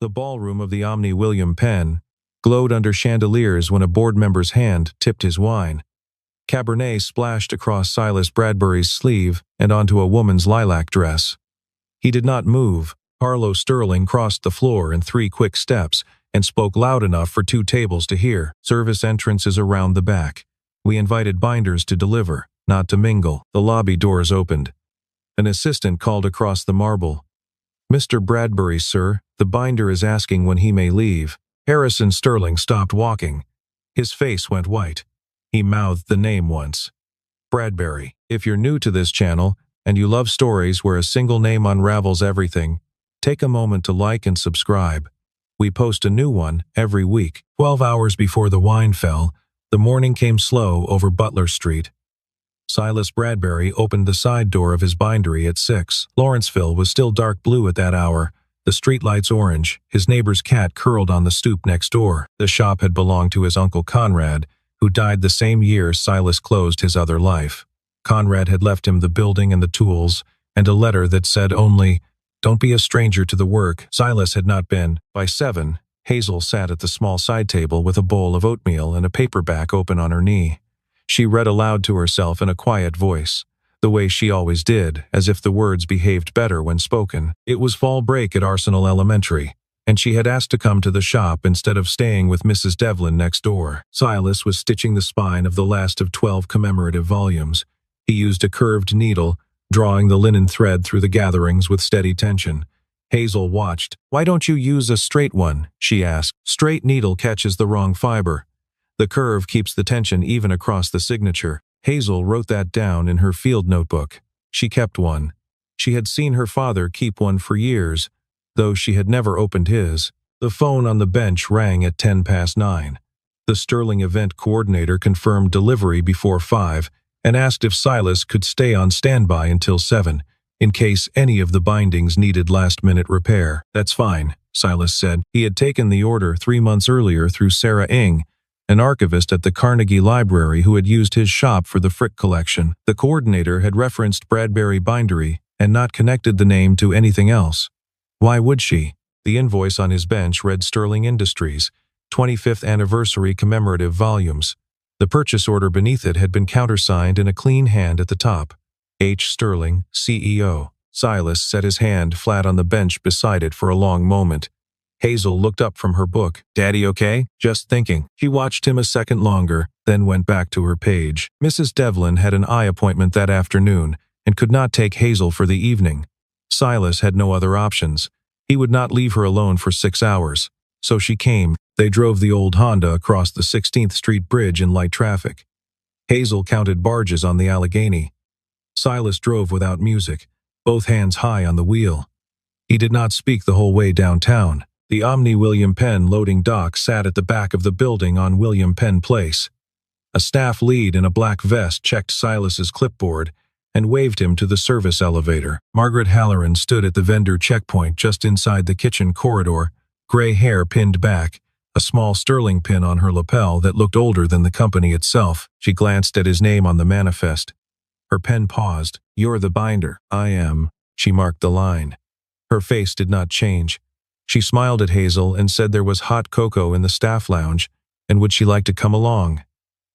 The ballroom of the Omni William Penn glowed under chandeliers when a board member's hand tipped his wine. Cabernet splashed across Silas Bradbury's sleeve and onto a woman's lilac dress. He did not move. Harlow Sterling crossed the floor in 3 quick steps and spoke loud enough for 2 tables to hear. Service entrances around the back. We invited binders to deliver, not to mingle. The lobby doors opened. An assistant called across the marble. "Mr. Bradbury, sir, the binder is asking when he may leave." Harrison Sterling stopped walking. His face went white. He mouthed the name once. "Bradbury. If you're new to this channel and you love stories where a single name unravels everything, take a moment to like and subscribe. We post a new one every week." 12 hours before the wine fell, the morning came slow over Butler Street. Silas Bradbury opened the side door of his bindery at 6. Lawrenceville was still dark blue at that hour, the streetlights orange. His neighbor's cat curled on the stoop next door. The shop had belonged to his uncle Conrad, who died the same year Silas closed his other life. Conrad had left him the building and the tools, and a letter that said only, "Don't be a stranger to the work." Silas had not been. By 7, Hazel sat at the small side table with a bowl of oatmeal and a paperback open on her knee. She read aloud to herself in a quiet voice, the way she always did, as if the words behaved better when spoken. It was fall break at Arsenal Elementary, and she had asked to come to the shop instead of staying with Mrs. Devlin next door. Silas was stitching the spine of the last of 12 commemorative volumes. He used a curved needle, drawing the linen thread through the gatherings with steady tension. Hazel watched. "Why don't you use a straight one?" she asked. "Straight needle catches the wrong fiber. The curve keeps the tension even across the signature." Hazel wrote that down in her field notebook. She kept one. She had seen her father keep one for years, though she had never opened his. The phone on the bench rang at 10 past 9. The Sterling event coordinator confirmed delivery before 5 and asked if Silas could stay on standby until 7, in case any of the bindings needed last-minute repair. "That's fine," Silas said. He had taken the order 3 months earlier through Sarah Ing, an archivist at the Carnegie Library who had used his shop for the Frick collection. The coordinator had referenced Bradbury Bindery and not connected the name to anything else. Why would she? The invoice on his bench read Sterling Industries, 25th Anniversary Commemorative Volumes. The purchase order beneath it had been countersigned in a clean hand at the top. H. Sterling, CEO. Silas set his hand flat on the bench beside it for a long moment. Hazel looked up from her book. "Daddy okay?" "Just thinking." She watched him a second longer, then went back to her page. Mrs. Devlin had an eye appointment that afternoon and could not take Hazel for the evening. Silas had no other options. He would not leave her alone for 6 hours. So she came. They drove the old Honda across the 16th Street Bridge in light traffic. Hazel counted barges on the Allegheny. Silas drove without music, both hands high on the wheel. He did not speak the whole way downtown. The Omni William Penn loading dock sat at the back of the building on William Penn Place. A staff lead in a black vest checked Silas's clipboard and waved him to the service elevator. Margaret Halloran stood at the vendor checkpoint just inside the kitchen corridor, gray hair pinned back, a small Sterling pin on her lapel that looked older than the company itself. She glanced at his name on the manifest. Her pen paused. "You're the binder." "I am." She marked the line. Her face did not change. She smiled at Hazel and said there was hot cocoa in the staff lounge, and would she like to come along?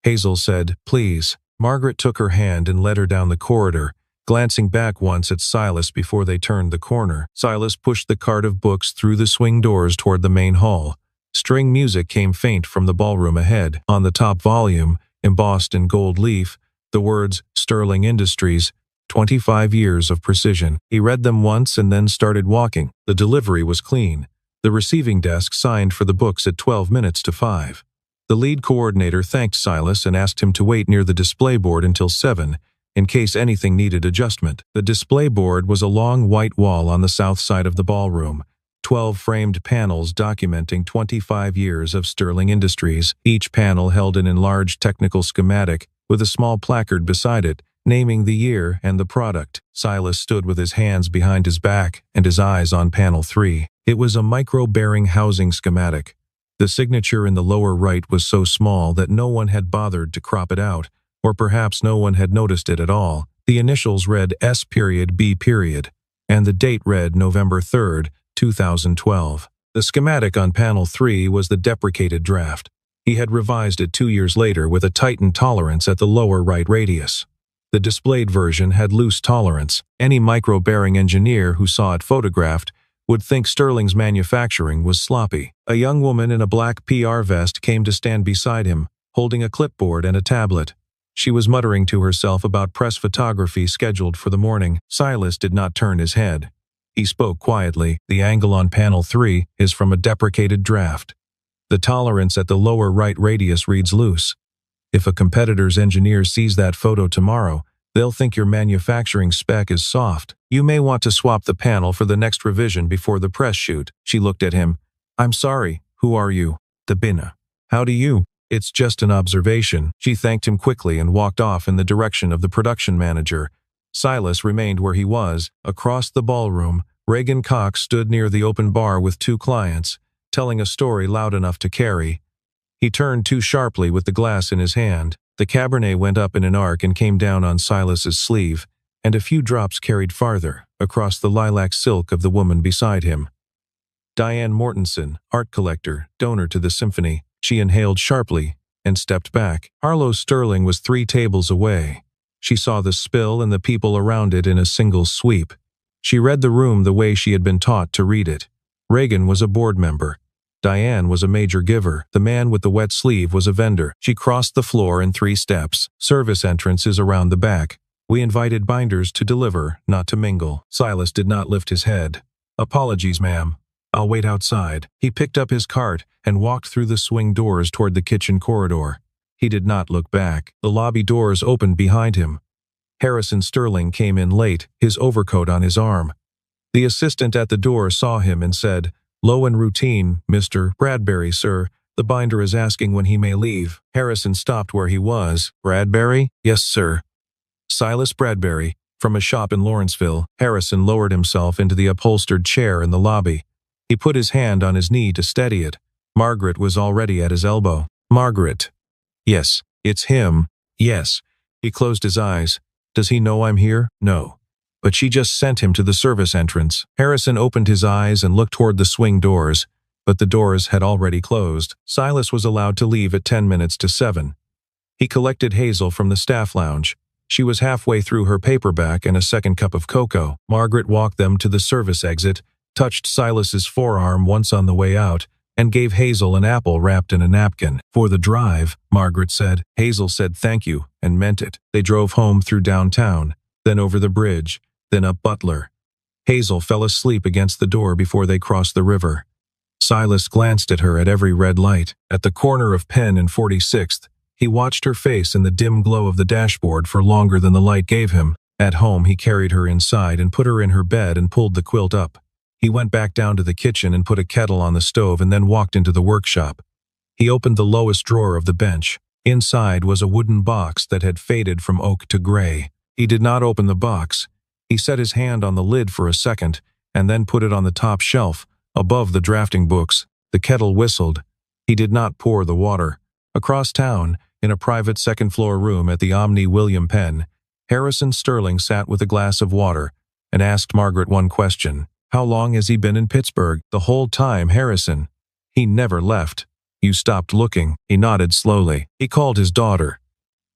Hazel said, "Please." Margaret took her hand and led her down the corridor, glancing back once at Silas before they turned the corner. Silas pushed the cart of books through the swing doors toward the main hall. String music came faint from the ballroom ahead. On the top volume, embossed in gold leaf, the words Sterling Industries, 25 years of precision. He read them once and then started walking. The delivery was clean. The receiving desk signed for the books at 12 minutes to 5. The lead coordinator thanked Silas and asked him to wait near the display board until 7, in case anything needed adjustment. The display board was a long white wall on the south side of the ballroom, 12 framed panels documenting 25 years of Sterling Industries. Each panel held an enlarged technical schematic with a small placard beside it, naming the year and the product. Silas stood with his hands behind his back and his eyes on panel 3. It was a micro-bearing housing schematic. The signature in the lower right was so small that no one had bothered to crop it out, or perhaps no one had noticed it at all. The initials read S.B., and the date read November 3rd, 2012. The schematic on panel 3 was the deprecated draft. He had revised it 2 years later with a tightened tolerance at the lower right radius. The displayed version had loose tolerance. Any micro-bearing engineer who saw it photographed would think Sterling's manufacturing was sloppy. A young woman in a black PR vest came to stand beside him, holding a clipboard and a tablet. She was muttering to herself about press photography scheduled for the morning. Silas did not turn his head. He spoke quietly. The angle on panel 3 is from a deprecated draft. The tolerance at the lower right radius reads loose. If a competitor's engineer sees that photo tomorrow, they'll think your manufacturing spec is soft. You may want to swap the panel for the next revision before the press shoot. She looked at him. I'm sorry, who are you? Dabina. How do you? It's just an observation. She thanked him quickly and walked off in the direction of the production manager. Silas remained where he was. Across the ballroom, Reagan Cox stood near the open bar with 2 clients, telling a story loud enough to carry. He turned too sharply with the glass in his hand. The Cabernet went up in an arc and came down on Silas's sleeve, and a few drops carried farther, across the lilac silk of the woman beside him. Diane Mortensen, art collector, donor to the symphony. She inhaled sharply and stepped back. Harlow Sterling was 3 tables away. She saw the spill and the people around it in a single sweep. She read the room the way she had been taught to read it. Reagan was a board member. Diane was a major giver. The man with the wet sleeve was a vendor. She crossed the floor in 3 steps. Service entrance is around the back. We invited binders to deliver, not to mingle. Silas did not lift his head. Apologies, ma'am. I'll wait outside. He picked up his cart and walked through the swing doors toward the kitchen corridor. He did not look back. The lobby doors opened behind him. Harrison Sterling came in late, his overcoat on his arm. The assistant at the door saw him and said, "Low and routine, Mr. Bradbury, sir. The binder is asking when he may leave." Harrison stopped where he was. "Bradbury?" "Yes, sir." "Silas Bradbury, from a shop in Lawrenceville." Harrison lowered himself into the upholstered chair in the lobby. He put his hand on his knee to steady it. Margaret was already at his elbow. "Margaret." "Yes, it's him." "Yes." He closed his eyes. "Does he know I'm here?" "No. But she just sent him to the service entrance." Harrison opened his eyes and looked toward the swing doors, but the doors had already closed. Silas was allowed to leave at 10 minutes to 7. He collected Hazel from the staff lounge. She was halfway through her paperback and a second cup of cocoa. Margaret walked them to the service exit, touched Silas's forearm once on the way out, and gave Hazel an apple wrapped in a napkin. "For the drive," Margaret said. Hazel said thank you and meant it. They drove home through downtown, then over the bridge, then up Butler. Hazel fell asleep against the door before they crossed the river. Silas glanced at her at every red light. At the corner of Penn and 46th, he watched her face in the dim glow of the dashboard for longer than the light gave him. At home, he carried her inside and put her in her bed and pulled the quilt up. He went back down to the kitchen and put a kettle on the stove and then walked into the workshop. He opened the lowest drawer of the bench. Inside was a wooden box that had faded from oak to gray. He did not open the box. He set his hand on the lid for a second and then put it on the top shelf, above the drafting books. The kettle whistled. He did not pour the water. Across town, in a private second-floor room at the Omni William Penn, Harrison Sterling sat with a glass of water and asked Margaret one question. "How long has he been in Pittsburgh?" "The whole time, Harrison. He never left." "You stopped looking." He nodded slowly. He called his daughter.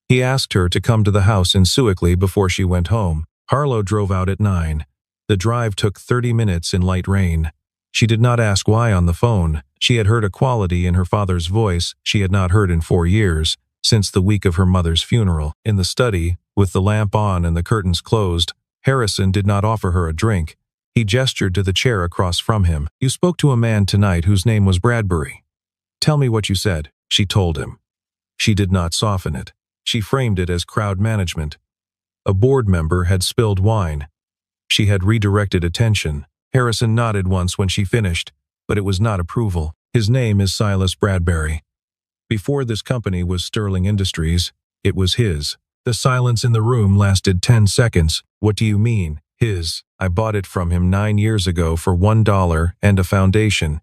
He asked her to come to the house in Sewickley before she went home. Harlow drove out at 9. The drive took 30 minutes in light rain. She did not ask why on the phone. She had heard a quality in her father's voice she had not heard in 4 years, since the week of her mother's funeral. In the study, with the lamp on and the curtains closed, Harrison did not offer her a drink. He gestured to the chair across from him. "You spoke to a man tonight whose name was Bradbury. Tell me what you said," she told him. She did not soften it. She framed it as crowd management. A board member had spilled wine. She had redirected attention. Harrison nodded once when she finished, but it was not approval. "His name is Silas Bradbury. Before this company was Sterling Industries, it was his." The silence in the room lasted 10 seconds. "What do you mean, his?" "I bought it from him 9 years ago for $1 and a foundation.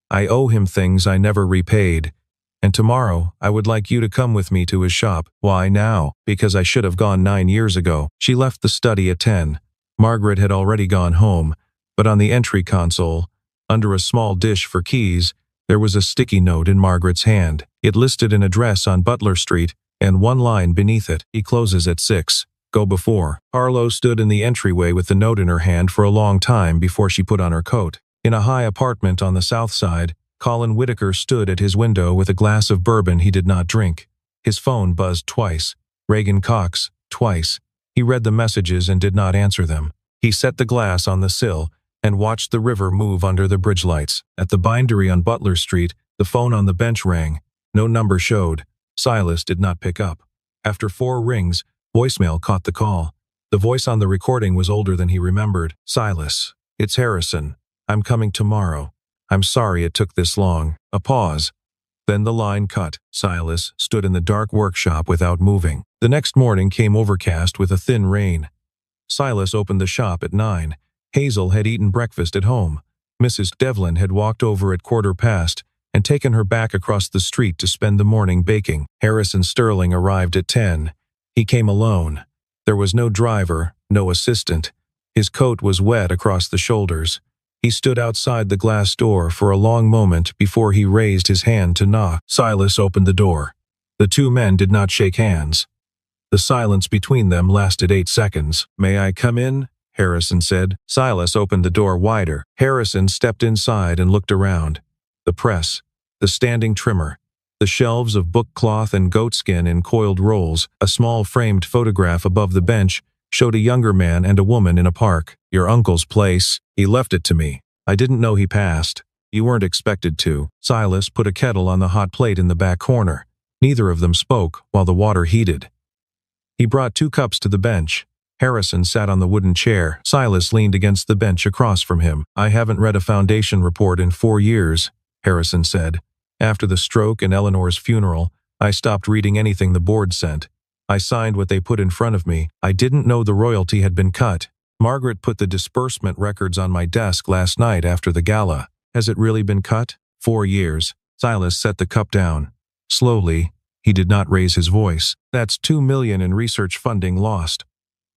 I owe him things I never repaid. And tomorrow, I would like you to come with me to his shop." "Why now?" "Because I should have gone 9 years ago." She left the study at 10. Margaret had already gone home, but on the entry console, Under a small dish for keys, there was a sticky note in Margaret's hand. It listed an address on Butler Street and one line beneath it: "He closes at 6. Go before." Harlow stood in the entryway with the note in her hand for a long time before she put on her coat. In a high apartment on the south side, Colin Whitaker stood at his window with a glass of bourbon he did not drink. His phone buzzed twice. Reagan Cox, twice. He read the messages and did not answer them. He set the glass on the sill and watched the river move under the bridge lights. At the bindery on Butler Street, the phone on the bench rang. No number showed. Silas did not pick up. After 4 rings, voicemail caught the call. The voice on the recording was older than he remembered. "Silas, it's Harrison. I'm coming tomorrow. I'm sorry it took this long." A pause. Then the line cut. Silas stood in the dark workshop without moving. The next morning came overcast with a thin rain. Silas opened the shop at 9. Hazel had eaten breakfast at home. Mrs. Devlin had walked over at 1:15 and taken her back across the street to spend the morning baking. Harrison Sterling arrived at 10. He came alone. There was no driver, no assistant. His coat was wet across the shoulders. He stood outside the glass door for a long moment before he raised his hand to knock. Silas opened the door. The 2 men did not shake hands. The silence between them lasted 8 seconds. "May I come in?" Harrison said. Silas opened the door wider. Harrison stepped inside and looked around. The press, the standing trimmer, the shelves of book cloth and goatskin in coiled rolls, a small framed photograph above the bench showed a younger man and a woman in a park. "Your uncle's place. He left it to me. I didn't know he passed. You weren't expected to." Silas put a kettle on the hot plate in the back corner. Neither of them spoke while the water heated. He brought 2 cups to the bench. Harrison sat on the wooden chair. Silas leaned against the bench across from him. "I haven't read a foundation report in 4 years, Harrison said. "After the stroke and Eleanor's funeral, I stopped reading anything the board sent. I signed what they put in front of me. I didn't know the royalty had been cut. Margaret put the disbursement records on my desk last night after the gala. Has it really been cut? 4 years. Silas set the cup down. Slowly, he did not raise his voice. "That's $2 million in research funding lost.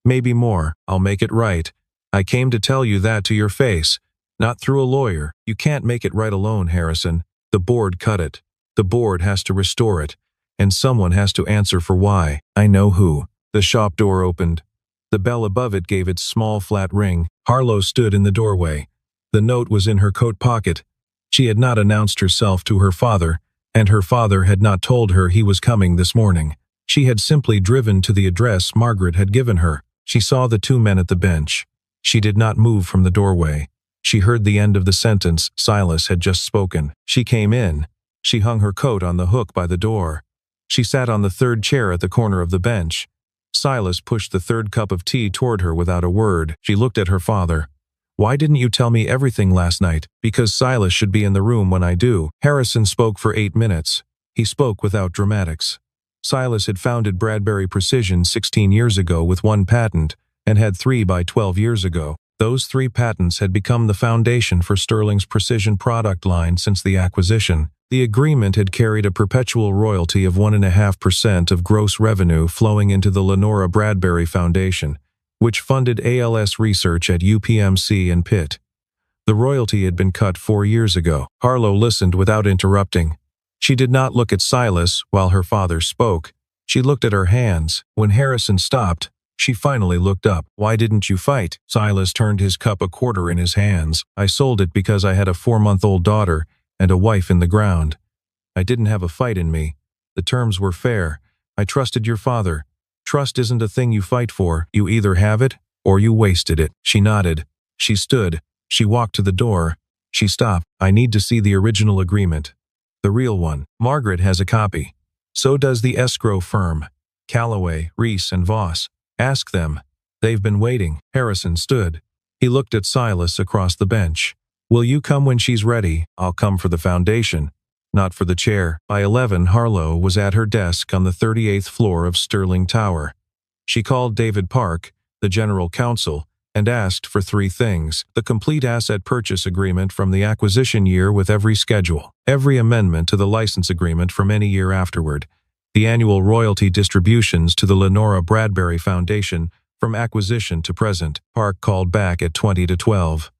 Maybe more. I'll make it right. I came to tell you that to your face, not through a lawyer. You can't make it right alone, Harrison. The board cut it. The board has to restore it. And someone has to answer for why. I know who." The shop door opened. The bell above it gave its small flat ring. Harlow stood in the doorway. The note was in her coat pocket. She had not announced herself to her father, and her father had not told her he was coming this morning. She had simply driven to the address Margaret had given her. She saw the 2 men at the bench. She did not move from the doorway. She heard the end of the sentence Silas had just spoken. She came in. She hung her coat on the hook by the door. She sat on the 3rd chair at the corner of the bench. Silas pushed the 3rd cup of tea toward her without a word. She looked at her father. "Why didn't you tell me everything last night?" "Because Silas should be in the room when I do." Harrison spoke for 8 minutes. He spoke without dramatics. Silas had founded Bradbury Precision 16 years ago with 1 patent and had 3 by 12 years ago. Those 3 patents had become the foundation for Sterling's precision product line since the acquisition. The agreement had carried a perpetual royalty of 1.5% of gross revenue flowing into the Lenora Bradbury Foundation, which funded ALS research at UPMC and Pitt. The royalty had been cut 4 years ago. Harlow listened without interrupting. She did not look at Silas while her father spoke. She looked at her hands. When Harrison stopped, she finally looked up. "Why didn't you fight?" Silas turned his cup a quarter in his hands. "I sold it because I had a 4-month-old daughter and a wife in the ground. I didn't have a fight in me. The terms were fair. I trusted your father. Trust isn't a thing you fight for. You either have it or you wasted it." She nodded. She stood. She walked to the door. She stopped. "I need to see the original agreement. The real one. Margaret has a copy. So does the escrow firm. Callaway, Reese, and Voss. Ask them. They've been waiting." Harrison stood. He looked at Silas across the bench. "Will you come when she's ready?" "I'll come for the foundation, not for the chair." By 11, Harlow was at her desk on the 38th floor of Sterling Tower. She called David Park, the general counsel, and asked for 3 things: the complete asset purchase agreement from the acquisition year with every schedule, every amendment to the license agreement from any year afterward, the annual royalty distributions to the Lenora Bradbury Foundation from acquisition to present. Park called back at 20 to 12.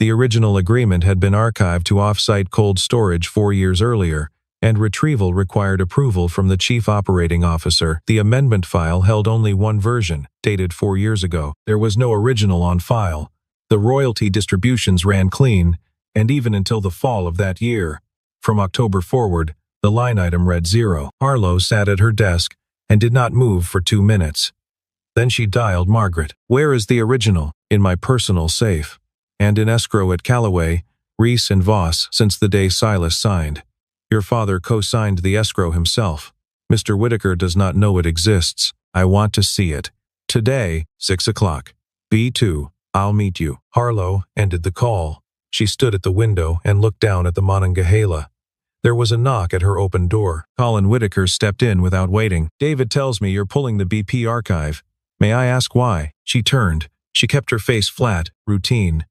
The original agreement had been archived to off-site cold storage 4 years earlier, and retrieval required approval from the chief operating officer. The amendment file held only one version, dated 4 years ago. There was no original on file. The royalty distributions ran clean, and even until the fall of that year. From October forward, the line item read 0. Harlow sat at her desk and did not move for 2 minutes. Then she dialed Margaret. "Where is the original?" "In my personal safe. And in escrow at Callaway, Reese and Voss since the day Silas signed. Your father co-signed the escrow himself. Mr. Whitaker does not know it exists. I want to see it. Today, 6 o'clock. B2. I'll meet you." Harlow ended the call. She stood at the window and looked down at the Monongahela. There was a knock at her open door. Colin Whitaker stepped in without waiting. "David tells me you're pulling the BP archive. May I ask why?" She turned. She kept her face flat, routine.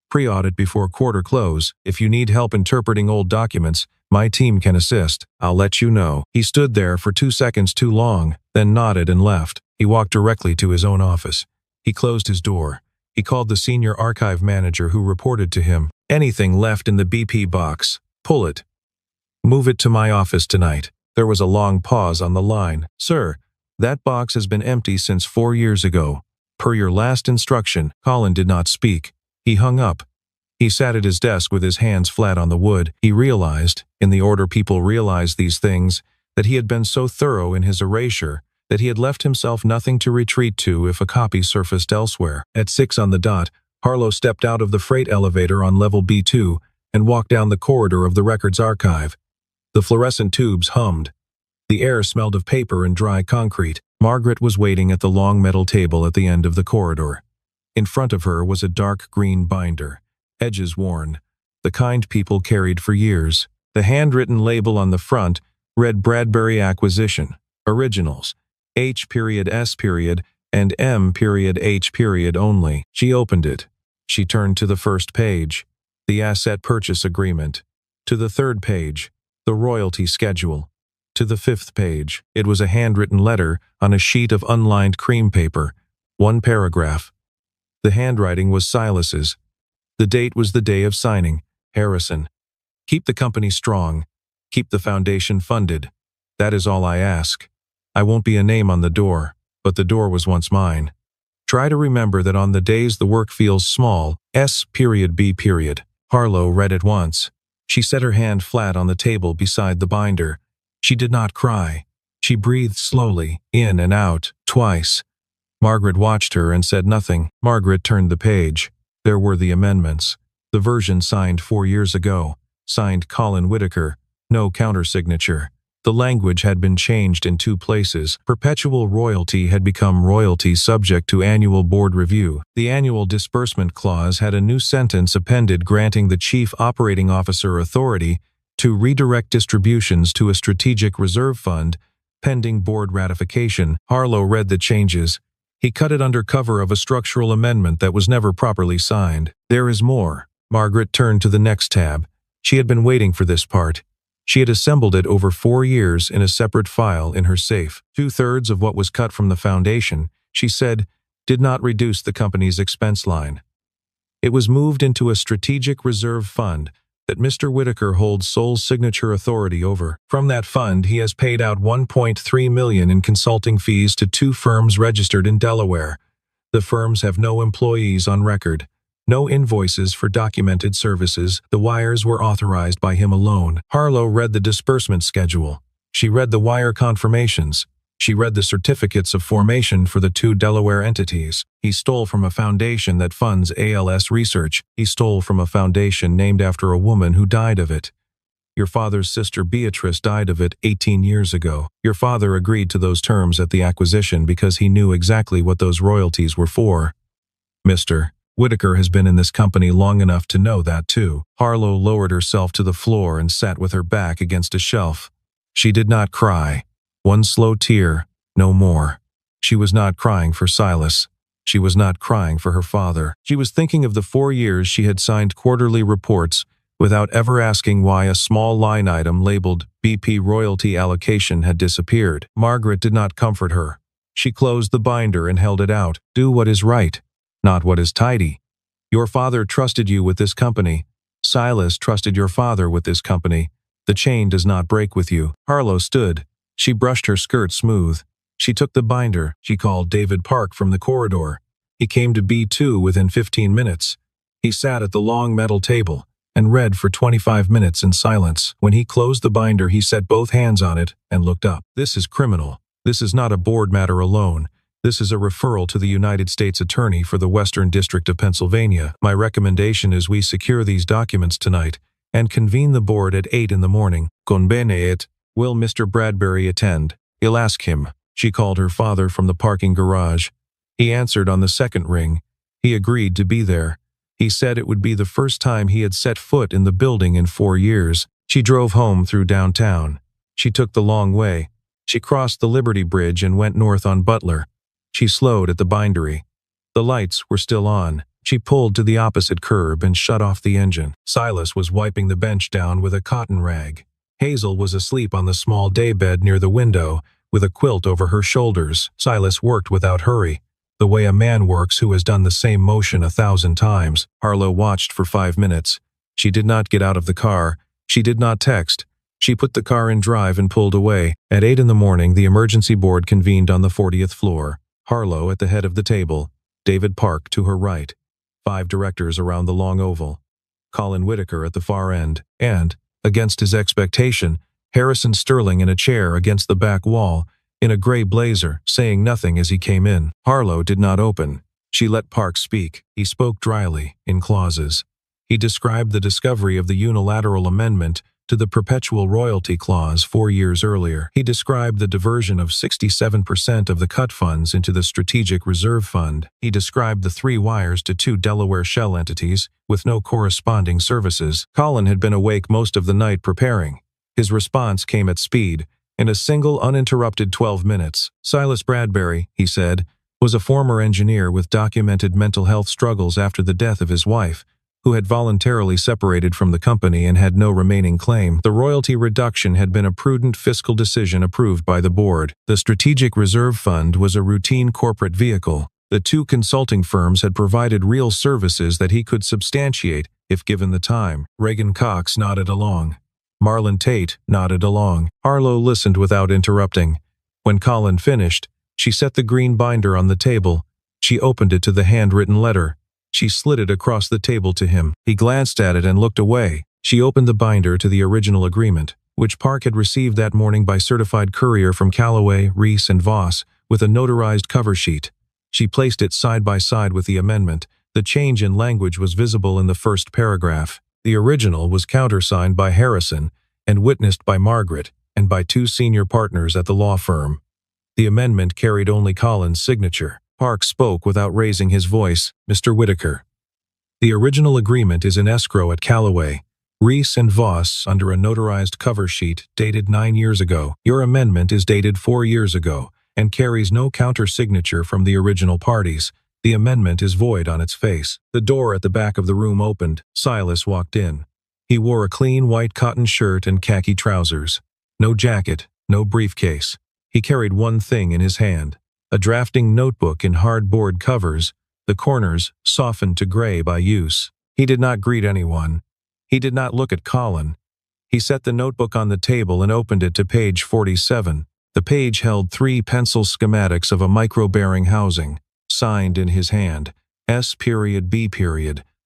"Pre-audit before quarter close. If you need help interpreting old documents, my team can assist. I'll let you know." He stood there for 2 seconds too long, then nodded and left. He walked directly to his own office. He closed his door. He called the senior archive manager who reported to him. "Anything left in the BP box, pull it. Move it to my office tonight." There was a long pause on the line. "Sir, that box has been empty since 4 years ago. Per your last instruction." Colin did not speak. He hung up. He sat at his desk with his hands flat on the wood. He realized, in the order people realize these things, that he had been so thorough in his erasure that he had left himself nothing to retreat to if a copy surfaced elsewhere. At 6 on the dot, Harlow stepped out of the freight elevator on level B2 and walked down the corridor of the records archive. The fluorescent tubes hummed. The air smelled of paper and dry concrete. Margaret was waiting at the long metal table at the end of the corridor. In front of her was a dark green binder, edges worn, the kind people carried for years. The handwritten label on the front read Bradbury Acquisition, Originals, H.S. and M.H. only. She opened it. She turned to the first page, the Asset Purchase Agreement. To the third page, the Royalty Schedule. To the 5th page, it was a handwritten letter on a sheet of unlined cream paper, 1 paragraph. The handwriting was Silas's. The date was the day of signing. Harrison. "Keep the company strong. Keep the foundation funded. That is all I ask. I won't be a name on the door, but the door was once mine. Try to remember that on the days the work feels small, S.B. Harlow read it once. She set her hand flat on the table beside the binder. She did not cry. She breathed slowly, in and out, twice. Margaret watched her and said nothing. Margaret turned the page. There were the amendments. The version signed 4 years ago. Signed Colin Whitaker. No countersignature. The language had been changed in 2 places. Perpetual royalty had become royalty subject to annual board review. The annual disbursement clause had a new sentence appended granting the chief operating officer authority to redirect distributions to a strategic reserve fund, pending board ratification. Harlow read the changes. He cut it under cover of a structural amendment that was never properly signed. "There is more." Margaret turned to the next tab. She had been waiting for this part. She had assembled it over 4 years in a separate file in her safe. 2/3 of what was cut from the foundation, she said, did not reduce the company's expense line. It was moved into a strategic reserve fund that Mr. Whitaker holds sole signature authority over. From that fund, he has paid out $1.3 million in consulting fees to 2 firms registered in Delaware. The firms have no employees on record, no invoices for documented services. The wires were authorized by him alone. Harlow read the disbursement schedule. She read the wire confirmations. She read the certificates of formation for the 2 Delaware entities. He stole from a foundation that funds ALS research. He stole from a foundation named after a woman who died of it. Your father's sister Beatrice died of it 18 years ago. Your father agreed to those terms at the acquisition because he knew exactly what those royalties were for. Mr. Whitaker has been in this company long enough to know that too. Harlow lowered herself to the floor and sat with her back against a shelf. She did not cry. One slow tear, no more. She was not crying for Silas. She was not crying for her father. She was thinking of the 4 years she had signed quarterly reports without ever asking why a small line item labeled BP royalty allocation had disappeared. Margaret did not comfort her. She closed the binder and held it out. "Do what is right, not what is tidy." Your father trusted you with this company. Silas trusted your father with this company. The chain does not break with you." Harlow stood. She brushed her skirt smooth. She took the binder. She called David Park from the corridor. He came to B2 within 15 minutes. He sat at the long metal table and read for 25 minutes in silence. When he closed the binder, he set both hands on it and looked up. "This is criminal. This is not a board matter alone. This is a referral to the United States Attorney for the Western District of Pennsylvania. My recommendation is we secure these documents tonight and convene the board at 8 in the morning. Conbene it. Will Mr. Bradbury attend? He'll ask him." She called her father from the parking garage. He answered on the second ring. He agreed to be there. He said it would be the first time he had set foot in the building in 4 years. She drove home through downtown. She took the long way. She crossed the Liberty Bridge and went north on Butler. She slowed at the bindery. The lights were still on. She pulled to the opposite curb and shut off the engine. Silas was wiping the bench down with a cotton rag. Hazel was asleep on the small daybed near the window, with a quilt over her shoulders. Silas worked without hurry, the way a man works who has done the same motion 1,000 times. Harlow watched for 5 minutes. She did not get out of the car. She did not text. She put the car in drive and pulled away. At 8 in the morning, the emergency board convened on the 40th floor. Harlow at the head of the table, David Park to her right, 5 directors around the long oval, Colin Whitaker at the far end, and, against his expectation, Harrison Sterling in a chair against the back wall, in a gray blazer, saying nothing as he came in. Harlow did not open. She let Park speak. He spoke dryly, in clauses. He described the discovery of the unilateral amendment to the perpetual royalty clause 4 years earlier. He described the diversion of 67% of the cut funds into the Strategic Reserve Fund. He described the 3 wires to 2 Delaware shell entities with no corresponding services. Colin had been awake most of the night preparing. His response came at speed, in a single uninterrupted 12 minutes. "Silas Bradbury," he said, was a former engineer with documented mental health struggles after the death of his wife, who had voluntarily separated from the company and had no remaining claim. The royalty reduction had been a prudent fiscal decision approved by the board. The Strategic Reserve Fund was a routine corporate vehicle. The 2 consulting firms had provided real services that he could substantiate if given the time. Reagan Cox nodded along. Marlon Tate nodded along. Harlow listened without interrupting. When Colin finished, she set the green binder on the table. She opened it to the handwritten letter. She slid it across the table to him. He glanced at it and looked away. She opened the binder to the original agreement, which Park had received that morning by certified courier from Callaway, Reese, and Voss, with a notarized cover sheet. She placed it side by side with the amendment. The change in language was visible in the first paragraph. The original was countersigned by Harrison and witnessed by Margaret and by 2 senior partners at the law firm. The amendment carried only Colin's signature. Park spoke without raising his voice. "Mr. Whitaker, the original agreement is in escrow at Callaway, Reese and Voss under a notarized cover sheet dated 9 years ago. Your amendment is dated 4 years ago and carries no counter-signature from the original parties. The amendment is void on its face." The door at the back of the room opened. Silas walked in. He wore a clean white cotton shirt and khaki trousers. No jacket, no briefcase. He carried one thing in his hand. A drafting notebook in hard-board covers, the corners softened to gray by use. He did not greet anyone. He did not look at Colin. He set the notebook on the table and opened it to page 47. The page held 3 pencil schematics of a micro-bearing housing, signed in his hand, S.B.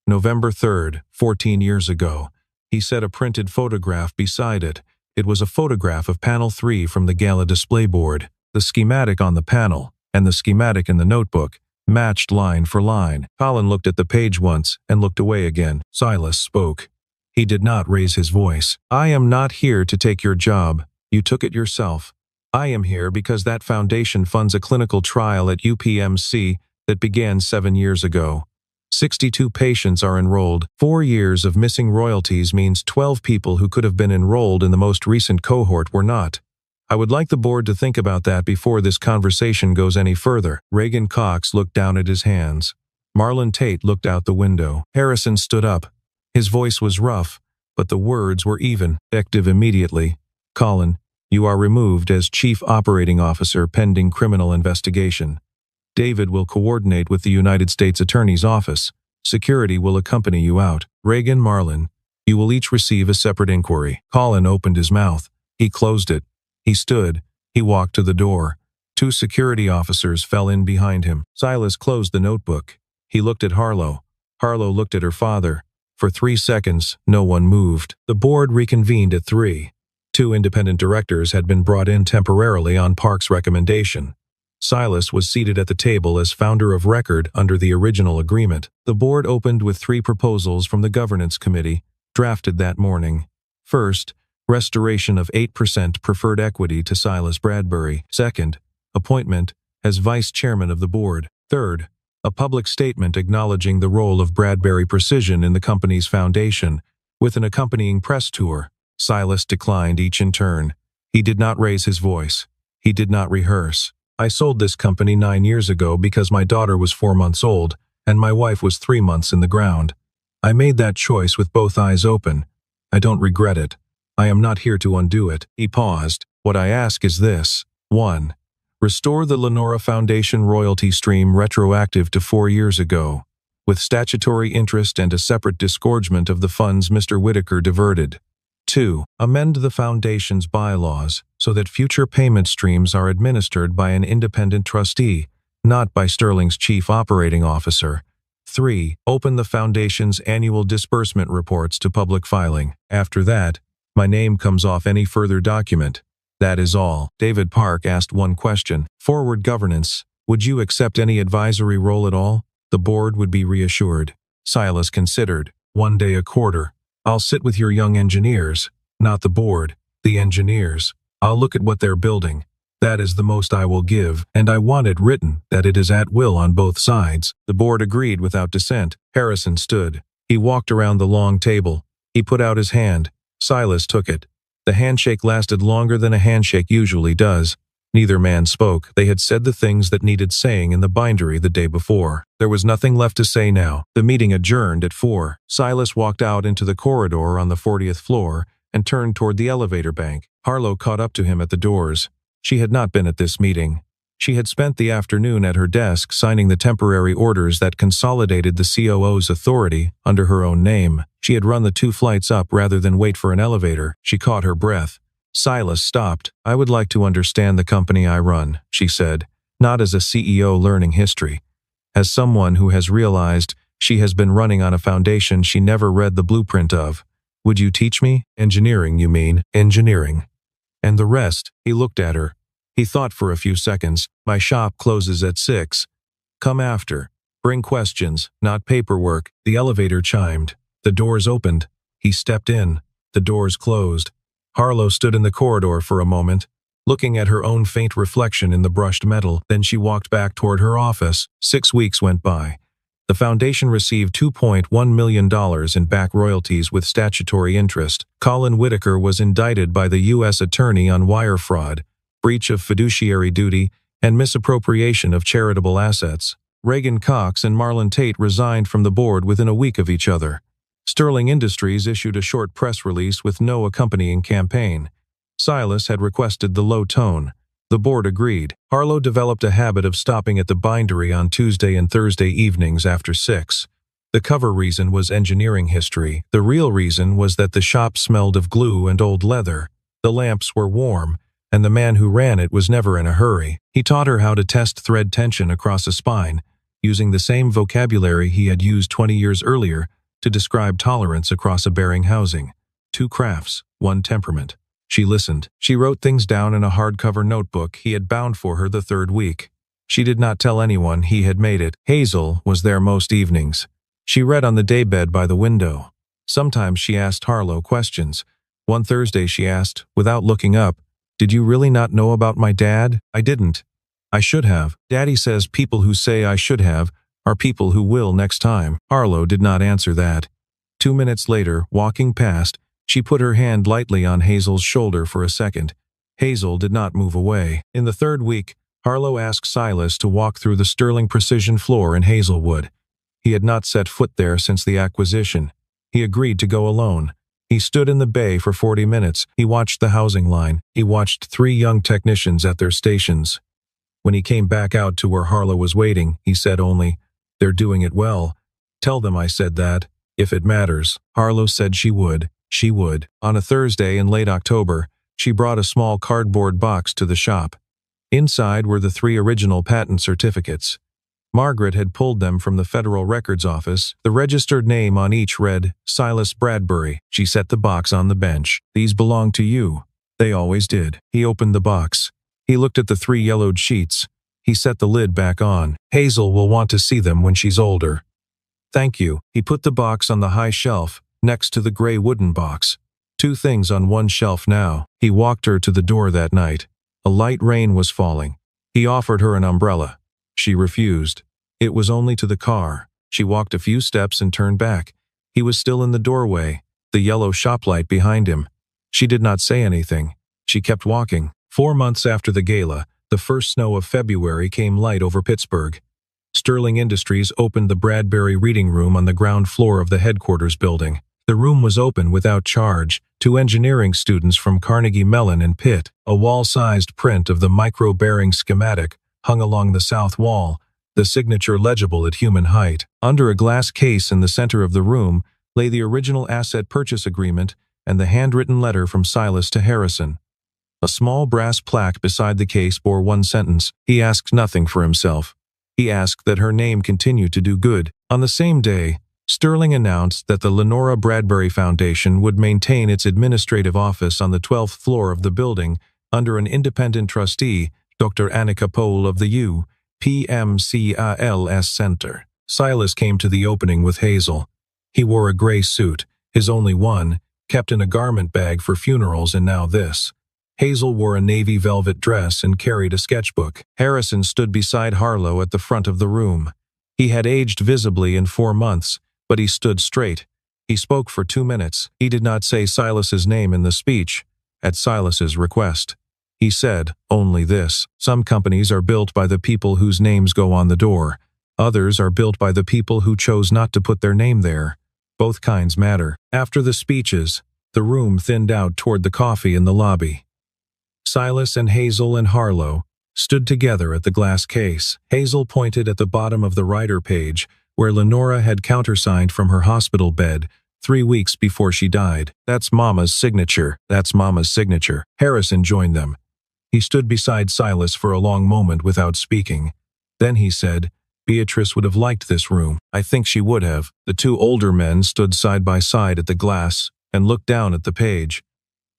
November 3rd, 14 years ago. He set a printed photograph beside it. It was a photograph of panel 3 from the gala display board. The schematic on the panel and the schematic in the notebook matched line for line. Colin looked at the page once and looked away again. Silas spoke. He did not raise his voice. "I am not here to take your job. You took it yourself. I am here because that foundation funds a clinical trial at UPMC that began 7 years ago. 62 patients are enrolled. 4 years of missing royalties means 12 people who could have been enrolled in the most recent cohort were not. I would like the board to think about that before this conversation goes any further." Reagan Cox looked down at his hands. Marlon Tate looked out the window. Harrison stood up. His voice was rough, but the words were even. "Effective immediately. Colin, you are removed as Chief Operating Officer pending criminal investigation. David will coordinate with the United States Attorney's Office Security will accompany you out. Reagan, Marlon, you will each receive a separate inquiry. Colin opened his mouth. He closed it. He stood. He walked to the door. 2 security officers fell in behind him. Silas closed the notebook. He looked at Harlow. Harlow looked at her father. For 3 seconds, no one moved. The board reconvened at 3. 2 independent directors had been brought in temporarily on Park's recommendation. Silas was seated at the table as founder of record under the original agreement. The board opened with 3 proposals from the governance committee, drafted that morning. First, restoration of 8% preferred equity to Silas Bradbury. Second, appointment as vice chairman of the board. Third, a public statement acknowledging the role of Bradbury Precision in the company's foundation, with an accompanying press tour. Silas declined each in turn. He did not raise his voice. He did not rehearse. I sold this company 9 years ago because my daughter was 4 months old and my wife was 3 months in the ground. I made that choice with both eyes open. I don't regret it. I am not here to undo it. He paused. What I ask is this. 1. Restore the Lenora Foundation royalty stream retroactive to 4 years ago, with statutory interest and a separate disgorgement of the funds Mr. Whitaker diverted. 2. Amend the Foundation's bylaws so that future payment streams are administered by an independent trustee, not by Sterling's chief operating officer. 3. Open the Foundation's annual disbursement reports to public filing. After that, my name comes off any further document. That is all. David Park asked one question. Forward governance. Would you accept any advisory role at all? The board would be reassured. Silas considered. 1 day a quarter. I'll sit with your young engineers, not the board, the engineers. I'll look at what they're building. That is the most I will give, and I want it written that it is at will on both sides. The board agreed without dissent. Harrison stood. He walked around the long table. He put out his hand. Silas took it. The handshake lasted longer than a handshake usually does. Neither man spoke. They had said the things that needed saying in the bindery the day before. There was nothing left to say now. The meeting adjourned at 4. Silas walked out into the corridor on the 40th floor and turned toward the elevator bank. Harlow caught up to him at the doors. She had not been at this meeting. She had spent the afternoon at her desk signing the temporary orders that consolidated the COO's authority under her own name. She had run the 2 flights up rather than wait for an elevator. She caught her breath. Silas stopped. I would like to understand the company I run, she said, not as a CEO learning history. As someone who has realized she has been running on a foundation she never read the blueprint of. Would you teach me? Engineering, you mean? Engineering. And the rest? He looked at her. He thought for a few seconds. My shop closes at 6. Come after. Bring questions, not paperwork. The elevator chimed. The doors opened. He stepped in. The doors closed. Harlow stood in the corridor for a moment, looking at her own faint reflection in the brushed metal. Then she walked back toward her office. 6 weeks went by. The foundation received $2.1 million in back royalties with statutory interest. Colin Whitaker was indicted by the U.S. Attorney on wire fraud, breach of fiduciary duty, and misappropriation of charitable assets. Reagan Cox and Marlon Tate resigned from the board within a week of each other. Sterling Industries issued a short press release with no accompanying campaign. Silas had requested the low tone. The board agreed. Harlow developed a habit of stopping at the bindery on Tuesday and Thursday evenings after 6. The cover reason was engineering history. The real reason was that the shop smelled of glue and old leather. The lamps were warm, and the man who ran it was never in a hurry. He taught her how to test thread tension across a spine, using the same vocabulary he had used 20 years earlier to describe tolerance across a bearing housing. 2 crafts, 1 temperament. She listened. She wrote things down in a hardcover notebook he had bound for her the 3rd week. She did not tell anyone he had made it. Hazel was there most evenings. She read on the daybed by the window. Sometimes she asked Harlow questions. One Thursday she asked, without looking up, "Did you really not know about my dad?" "I didn't. I should have. Daddy says people who say I should have are people who will next time." Harlow did not answer that. 2 minutes later, walking past, she put her hand lightly on Hazel's shoulder for a second. Hazel did not move away. In the 3rd week, Harlow asked Silas to walk through the Sterling Precision floor in Hazelwood. He had not set foot there since the acquisition. He agreed to go alone. He stood in the bay for 40 minutes. He watched the housing line. He watched 3 young technicians at their stations. When he came back out to where Harlow was waiting, he said only, "They're doing it well. Tell them I said that, if it matters. Harlow said she would. She would. On a Thursday in late October, she brought a small cardboard box to the shop. Inside were the 3 original patent certificates. Margaret had pulled them from the Federal Records Office. The registered name on each read, Silas Bradbury. She set the box on the bench. These belong to you. They always did. He opened the box. He looked at the 3 yellowed sheets. He set the lid back on. Hazel will want to see them when she's older. Thank you. He put the box on the high shelf, next to the gray wooden box. 2 things on one shelf now. He walked her to the door that night. A light rain was falling. He offered her an umbrella. She refused. It was only to the car. She walked a few steps and turned back. He was still in the doorway, the yellow shop light behind him. She did not say anything. She kept walking. 4 months after the gala, the first snow of February came light over Pittsburgh. Sterling Industries opened the Bradbury Reading Room on the ground floor of the headquarters building. The room was open without charge to engineering students from Carnegie Mellon and Pitt. A wall-sized print of the micro-bearing schematic hung along the south wall, the signature legible at human height. Under a glass case in the center of the room lay the original asset purchase agreement and the handwritten letter from Silas to Harrison. A small brass plaque beside the case bore one sentence. He asked nothing for himself. He asked that her name continue to do good. On the same day, Sterling announced that the Lenora Bradbury Foundation would maintain its administrative office on the 12th floor of the building under an independent trustee, Dr. Annika Pohl of the UPMCALS Center. Silas came to the opening with Hazel. He wore a gray suit, his only one, kept in a garment bag for funerals, and now this. Hazel wore a navy velvet dress and carried a sketchbook. Harrison stood beside Harlow at the front of the room. He had aged visibly in 4 months, but he stood straight. He spoke for 2 minutes. He did not say Silas's name in the speech, at Silas's request. He said only this: some companies are built by the people whose names go on the door. Others are built by the people who chose not to put their name there. Both kinds matter. After the speeches, the room thinned out toward the coffee in the lobby. Silas and Hazel and Harlow stood together at the glass case. Hazel pointed at the bottom of the writer page, where Lenora had countersigned from her hospital bed 3 weeks before she died. That's Mama's signature. That's Mama's signature. Harrison joined them. He stood beside Silas for a long moment without speaking. Then he said, Beatrice would have liked this room. I think she would have. The 2 older men stood side by side at the glass and looked down at the page.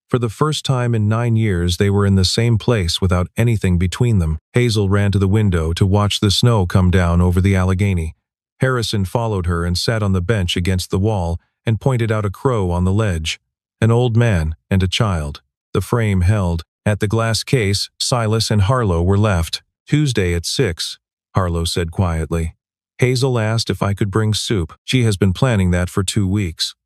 For the first time in 9 years, they were in the same place without anything between them. Hazel ran to the window to watch the snow come down over the Allegheny. Harrison followed her and sat on the bench against the wall and pointed out a crow on the ledge. An old man and a child. The frame held. At the glass case, Silas and Harlow were left. Tuesday at 6, Harlow said quietly. Hazel asked if I could bring soup. She has been planning that for 2 weeks.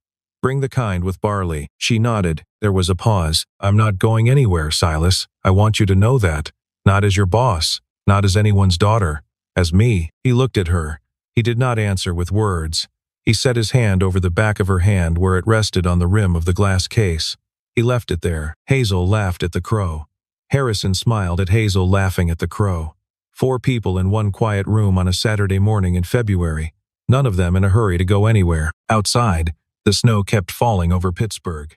Bring the kind with barley. She nodded. There was a pause. I'm not going anywhere, Silas. I want you to know that. Not as your boss. Not as anyone's daughter. As me. He looked at her. He did not answer with words. He set his hand over the back of her hand where it rested on the rim of the glass case. He left it there. Hazel laughed at the crow. Harrison smiled at Hazel laughing at the crow. 4 people in one quiet room on a Saturday morning in February. None of them in a hurry to go anywhere. Outside, the snow kept falling over Pittsburgh.